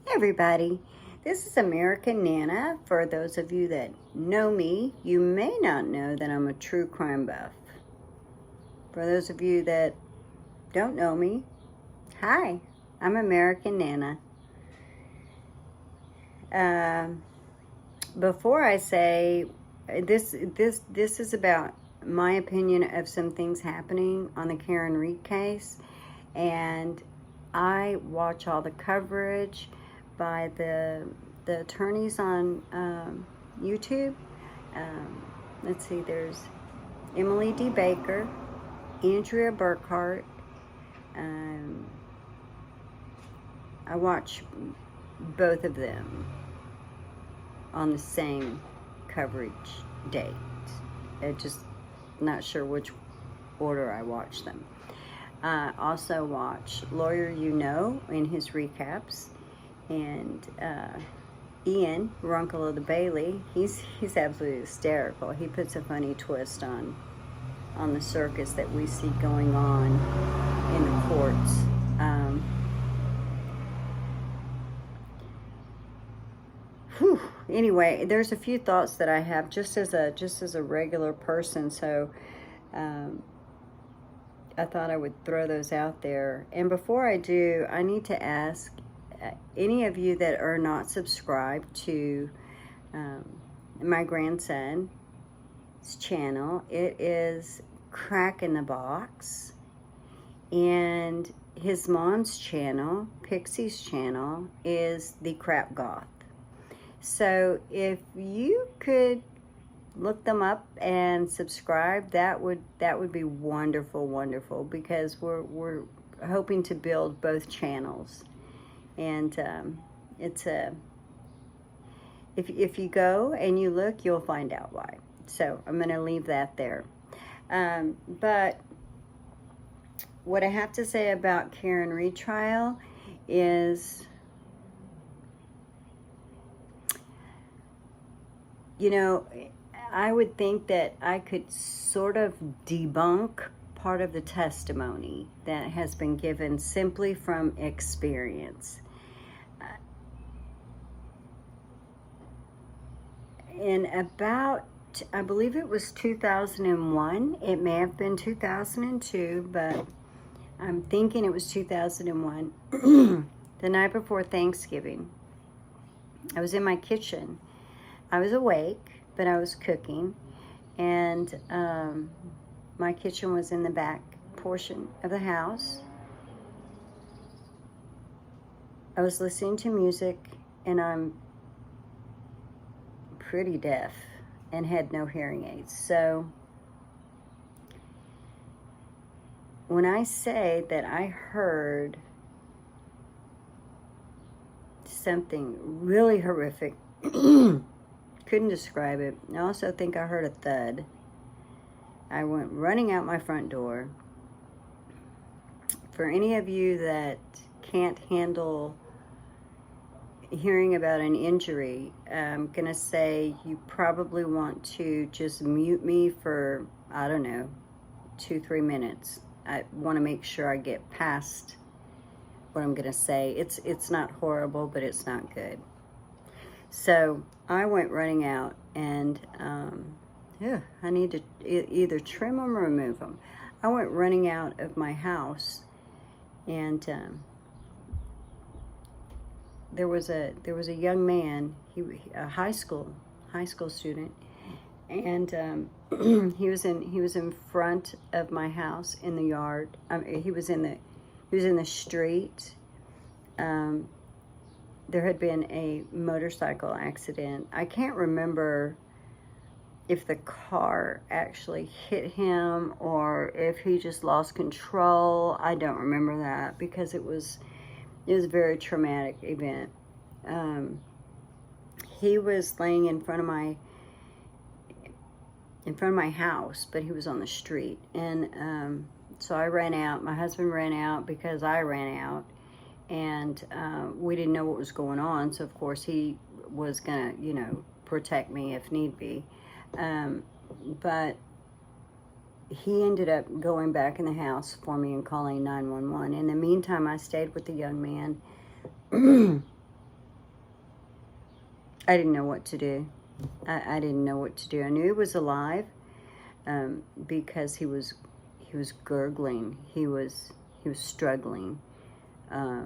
Hey everybody, this is American Nana. For those of you that know me, you may not know that I'm a true crime buff. For those of you that don't know me, hi, I'm American Nana. Before I say this is about my opinion of some things happening on the Karen Reed case, and I watch all the coverage by the attorneys on YouTube. Let's see, there's Emily D. Baker, Andrea Burkhart. I watch both of them on the same coverage date. I'm just not sure which order I watch them. I also watch Lawyer You Know in his recaps, and Ian, Runkle of the Bailey, he's absolutely hysterical. He puts a funny twist on the circus that we see going on in the courts. Anyway, there's a few thoughts that I have just as a regular person, so I thought I would throw those out there. And before I do, I need to ask any of you that are not subscribed to my grandson's channel. It is Crack in the Box, and his mom's channel, Pixie's channel, is The Crap Goth. So if you could look them up and subscribe, that would be wonderful, because we're hoping to build both channels, and it's a if you go and you look, you'll find out why. So I'm going to leave that there. But what I have to say about Karen Reed trial is, you know, I would think that I could sort of debunk part of the testimony that has been given simply from experience. In about, I believe it was 2001, it may have been 2002, but I'm thinking it was 2001, the night before Thanksgiving. I was in my kitchen. I was awake, but I was cooking, and my kitchen was in the back portion of the house. I was listening to music, and I'm pretty deaf and had no hearing aids. So when I say that I heard something really horrific, couldn't describe it. I also think I heard a thud. I went running out my front door. For any of you that can't handle hearing about an injury, I'm gonna say you probably want to just mute me for, I don't know, 2-3 minutes. I want to make sure I get past what I'm gonna say. It's not horrible, but it's not good. So I went running out, and I need to either trim them or remove them. I went running out of my house, and there was a young man, a high school student, and he was in front of my house in the yard. He was in the street. There had been a motorcycle accident. I can't remember if the car actually hit him or if he just lost control. I don't remember that, because it was a very traumatic event. He was laying in front of my house, but he was on the street, and so I ran out. My husband ran out because I ran out. And we didn't know what was going on, so of course he was gonna, protect me if need be. But he ended up going back in the house for me and calling 911. In the meantime, I stayed with the young man I didn't know what to do. I didn't know what to do. I knew he was alive, because he was gurgling. He was struggling. I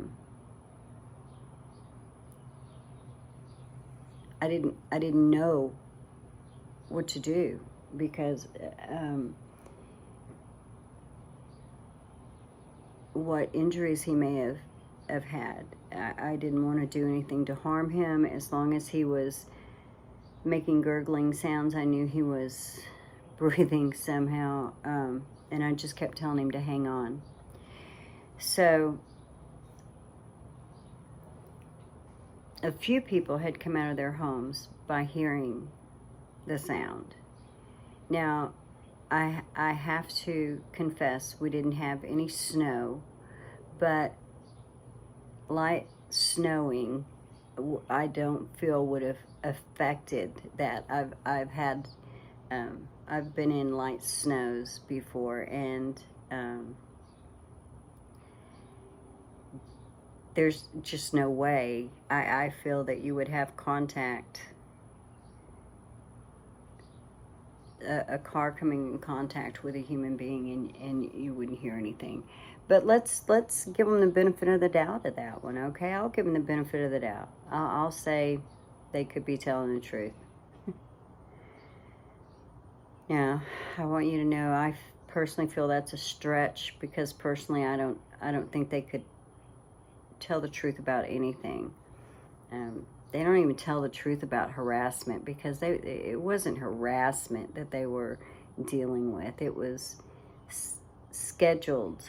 didn't know what to do, because what injuries he may have had. I didn't want to do anything to harm him. As long as he was making gurgling sounds, I knew he was breathing somehow, and I just kept telling him to hang on. So a few people had come out of their homes by hearing the sound. Now, I have to confess, we didn't have any snow, but light snowing, I don't feel would have affected that. I've been in light snows before, and there's just no way I feel that you would have contact, a car coming in contact with a human being, and you wouldn't hear anything. But let's give them the benefit of the doubt of that one, okay? I'll give them the benefit of the doubt. I'll say they could be telling the truth. Now, I want you to know I personally feel that's a stretch, because personally I don't think they could tell the truth about anything. They don't even tell the truth about harassment, because it wasn't harassment that they were dealing with. It was scheduled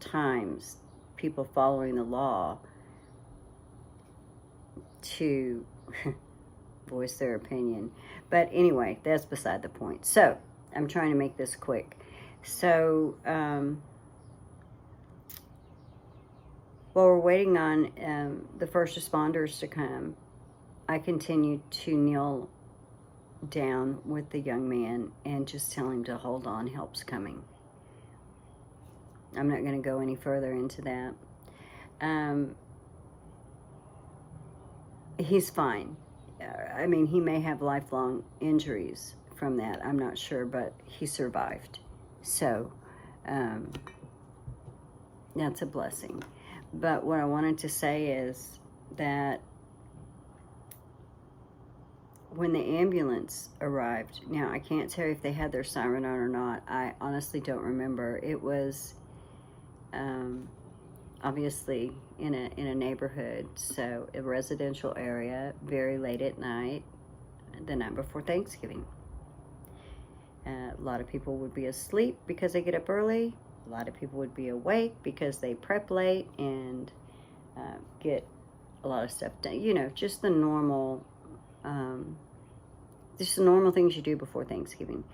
times, people following the law to voice their opinion. But anyway, that's beside the point. So I'm trying to make this quick. So while we're waiting on the first responders to come, I continued to kneel down with the young man and just tell him to hold on, help's coming. I'm not going to go any further into that. He's fine. I mean, he may have lifelong injuries from that. I'm not sure, but he survived. So that's a blessing. But what I wanted to say is that when the ambulance arrived, now I can't tell you if they had their siren on or not. I honestly don't remember. It was obviously in a neighborhood, so a residential area, very late at night, the night before Thanksgiving. A lot of people would be asleep because they get up early. A lot of people would be awake because they prep late and get a lot of stuff done. You know, just the normal things you do before Thanksgiving.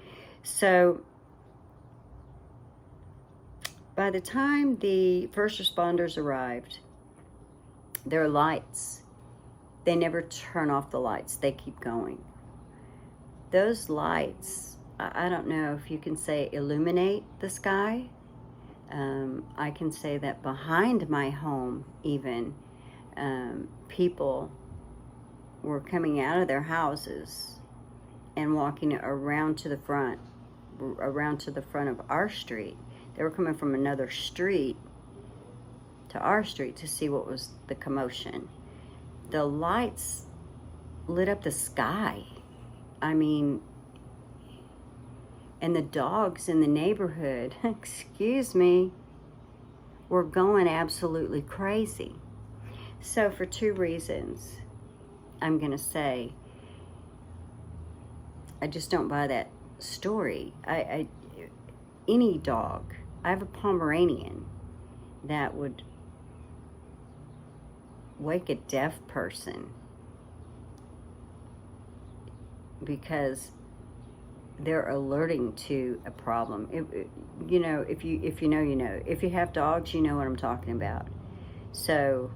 So by the time the first responders arrived, their lights, they never turn off the lights. They keep going. Those lights, I don't know if you can say illuminate the sky. I can say that behind my home, even, people were coming out of their houses and walking around to the front of our street. They were coming from another street to our street to see what was the commotion. The lights lit up the sky. I mean, and the dogs in the neighborhood, excuse me, were going absolutely crazy. So for two reasons, I'm going to say, I just don't buy that story. Any dog, I have a Pomeranian that would wake a deaf person because they're alerting to a problem. You know, if you know, you know. If you have dogs, you know what I'm talking about. So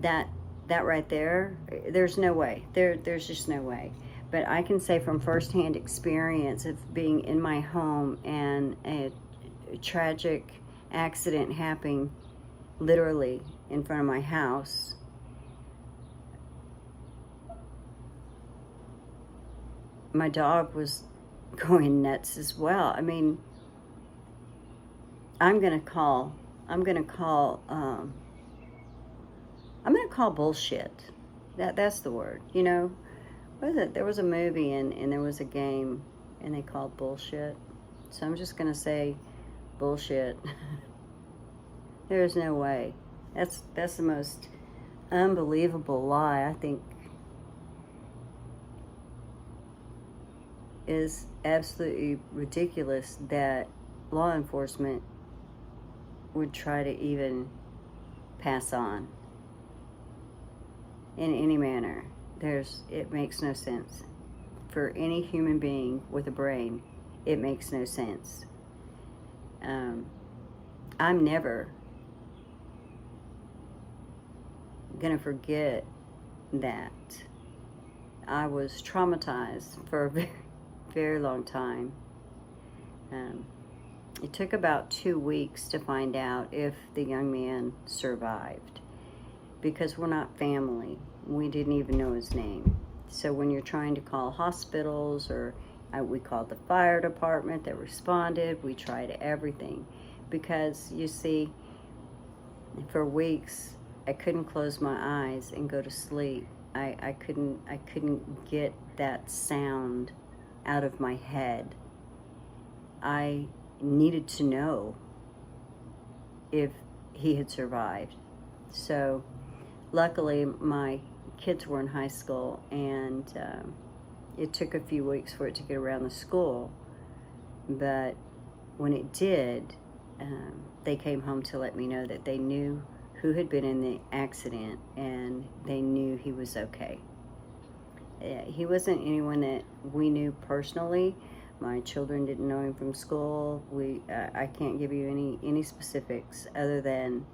that right there, there's no way. There's just no way. But I can say from firsthand experience of being in my home and a tragic accident happening literally in front of my house, my dog was going nuts as well. I mean, I'm gonna call bullshit. That's the word. You know, what is it? There was a movie and there was a game and they called bullshit. So I'm just gonna say bullshit. There's no way. That's the most unbelievable lie I think is absolutely ridiculous that law enforcement would try to even pass on in any manner. It makes no sense. For any human being with a brain, it makes no sense. I'm never gonna forget that. I was traumatized for a very, very long time. It took about 2 weeks to find out if the young man survived, because we're not family. We didn't even know his name. So when you're trying to call hospitals, or we called the fire department that responded, we tried everything, because you see, for weeks I couldn't close my eyes and go to sleep. I couldn't get that sound out of my head. I needed to know if he had survived. So luckily my kids were in high school, and it took a few weeks for it to get around the school, but when it did, they came home to let me know that they knew who had been in the accident and they knew he was okay. He wasn't anyone that we knew personally. My children didn't know him from school. I can't give you any specifics other than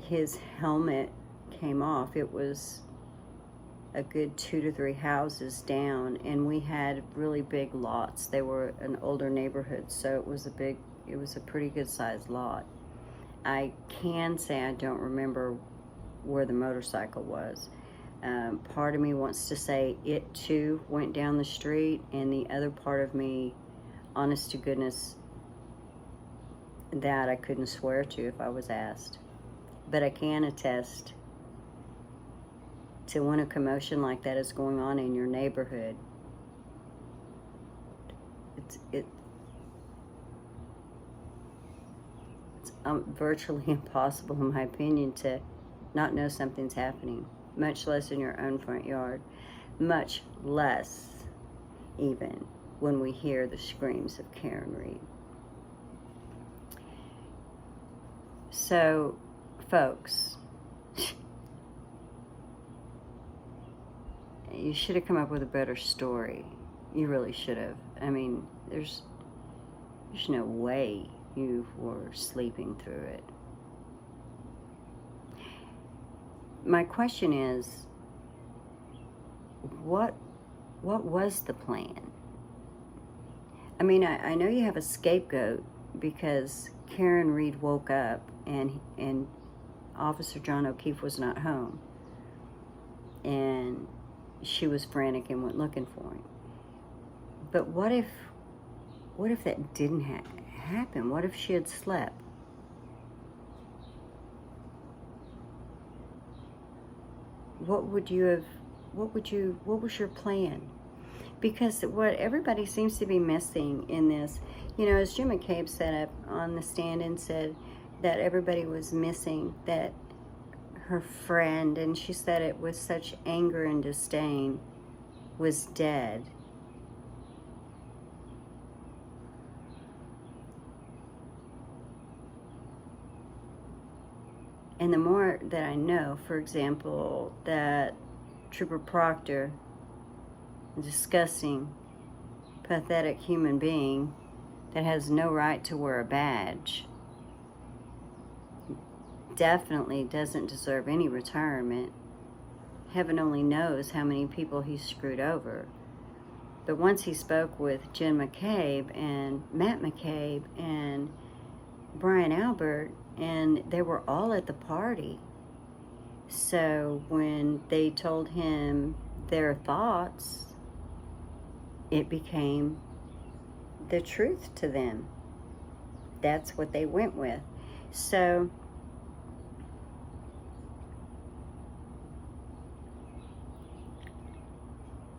his helmet came off. It was a good 2 to 3 houses down, and we had really big lots. They were an older neighborhood, so it was a pretty good sized lot. I can say I don't remember where the motorcycle was. Part of me wants to say it too went down the street, and the other part of me, honest to goodness, that I couldn't swear to if I was asked. But I can attest to when a commotion like that is going on in your neighborhood, it's virtually impossible, in my opinion, to not know something's happening, much less in your own front yard, much less even when we hear the screams of Karen Reed. So, folks, you should have come up with a better story. You really should have. I mean, there's no way you were sleeping through it. My question is, what was the plan? I mean, I know you have a scapegoat because Karen Reed woke up and Officer John O'Keefe was not home, and she was frantic and went looking for him. But what if that didn't happen? What if she had slept? What was your plan? Because what everybody seems to be missing in this, as Jim McCabe sat up on the stand and said that everybody was missing that her friend, and she said it with such anger and disdain, was dead. And the more that I know, for example, that Trooper Proctor, a disgusting, pathetic human being that has no right to wear a badge, definitely doesn't deserve any retirement. Heaven only knows how many people he screwed over. But once he spoke with Jenn McCabe and Matt McCabe and Bryan Albert, and they were all at the party. So when they told him their thoughts, it became the truth to them. That's what they went with. So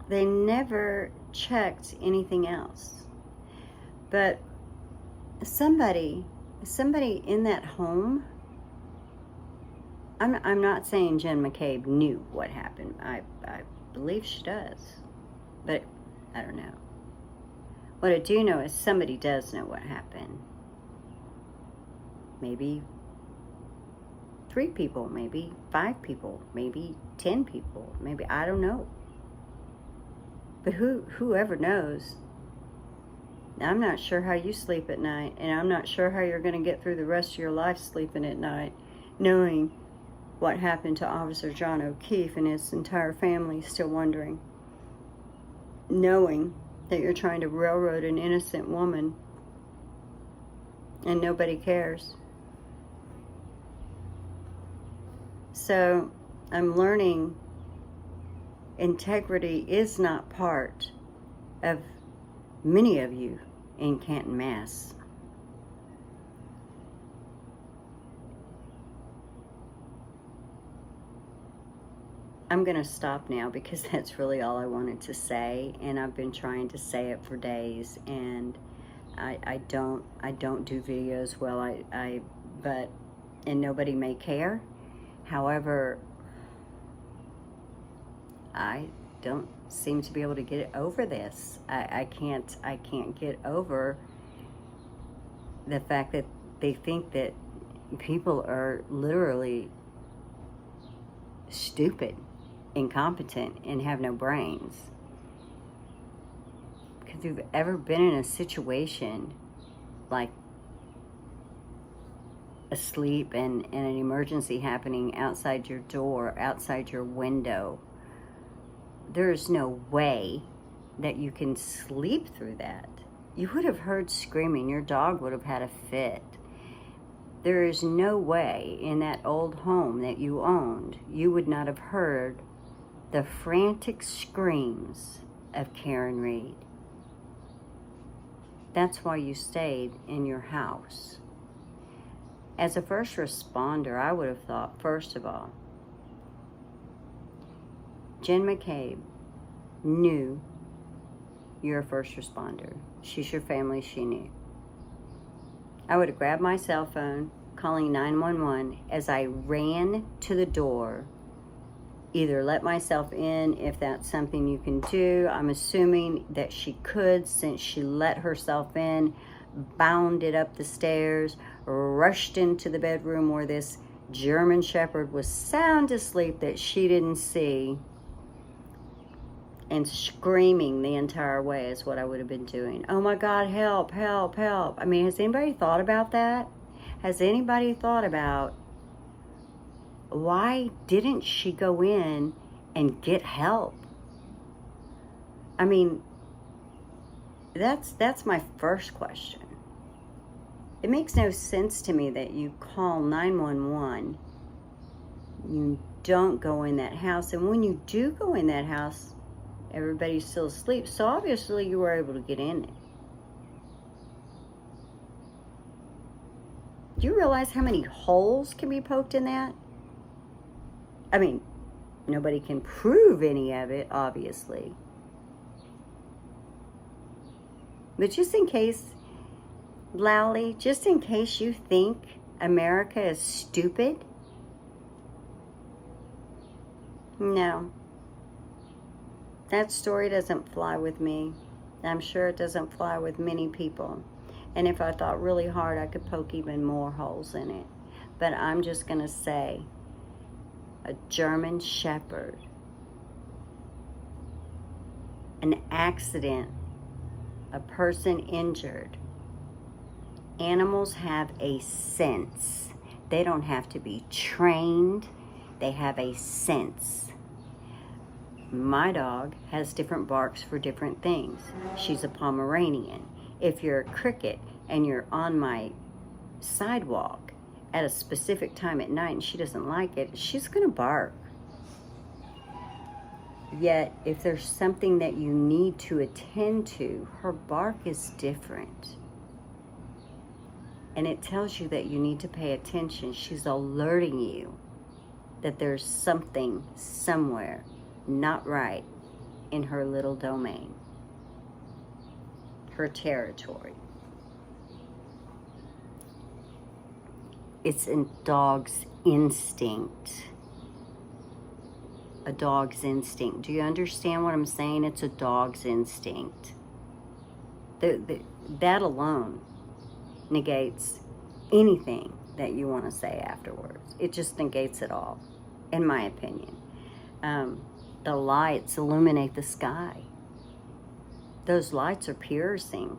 they never checked anything else. But somebody in that home, I'm not saying Jenn McCabe knew what happened. I believe she does, but I don't know. What I do know is somebody does know what happened. Maybe 3 people, maybe 5 people, maybe 10 people, maybe, I don't know. But whoever knows, I'm not sure how you sleep at night, and I'm not sure how you're going to get through the rest of your life sleeping at night, knowing what happened to Officer John O'Keefe and his entire family, still wondering, knowing that you're trying to railroad an innocent woman and nobody cares. So I'm learning integrity is not part of many of you in Canton, Mass. I'm going to stop now because that's really all I wanted to say, and I've been trying to say it for days, and I don't do videos well, and nobody may care. However, I don't seem to be able to get over this. I can't get over the fact that they think that people are literally stupid, incompetent, and have no brains. Because if you've ever been in a situation like asleep and an emergency happening outside your door, outside your window, there's no way that you can sleep through that. You would have heard screaming. Your dog would have had a fit. There is no way in that old home that you owned, you would not have heard the frantic screams of Karen Reed. That's why you stayed in your house. As a first responder, I would have thought, first of all, Jenn McCabe knew you're a first responder. She's your family, she knew. I would have grabbed my cell phone, calling 911 as I ran to the door. Either let myself in if that's something you can do. I'm assuming that she could, since she let herself in, bounded up the stairs, rushed into the bedroom where this German Shepherd was sound asleep that she didn't see, and screaming the entire way is what I would have been doing. Oh my God, help, help, help. I mean, has anybody thought about that? Has anybody thought about why didn't she go in and get help? I mean, that's my first question. It makes no sense to me that you call 911, you don't go in that house, and when you do go in that house, everybody's still asleep, so obviously you were able to get in it. Do you realize how many holes can be poked in that? I mean, nobody can prove any of it, obviously. But just in case, Lowly, just in case you think America is stupid, no. That story doesn't fly with me. I'm sure it doesn't fly with many people. And if I thought really hard, I could poke even more holes in it. But I'm just going to say, a German Shepherd, an accident, a person injured. Animals have a sense. They don't have to be trained. They have a sense. My dog has different barks for different things. She's a Pomeranian. If you're a cricket and you're on my sidewalk at a specific time at night and she doesn't like it, she's going to bark. Yet, if there's something that you need to attend to, her bark is different. And it tells you that you need to pay attention. She's alerting you that there's something somewhere not right in her little domain, her territory. It's a dog's instinct. A dog's instinct. Do you understand what I'm saying? It's a dog's instinct. That alone negates anything that you want to say afterwards. It just negates it all, in my opinion. The lights illuminate the sky. Those lights are piercing.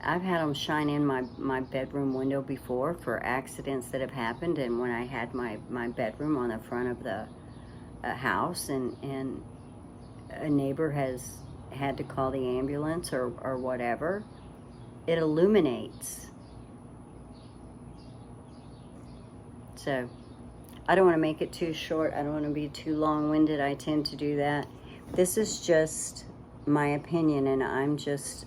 I've had them shine in my bedroom window before for accidents that have happened, and when I had my bedroom on the front of the house, and a neighbor has had to call the ambulance or whatever, it illuminates. So I don't want to make it too short. I don't want to be too long-winded. I tend to do that. This is just my opinion, and I'm just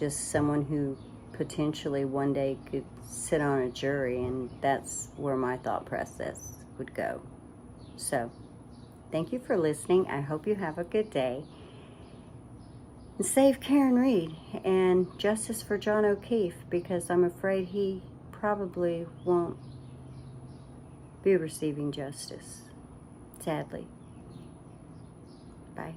someone who potentially one day could sit on a jury, and that's where my thought process would go. So, thank you for listening. I hope you have a good day. And save Karen Reed and justice for John O'Keefe, because I'm afraid he probably won't be receiving justice, sadly. Bye.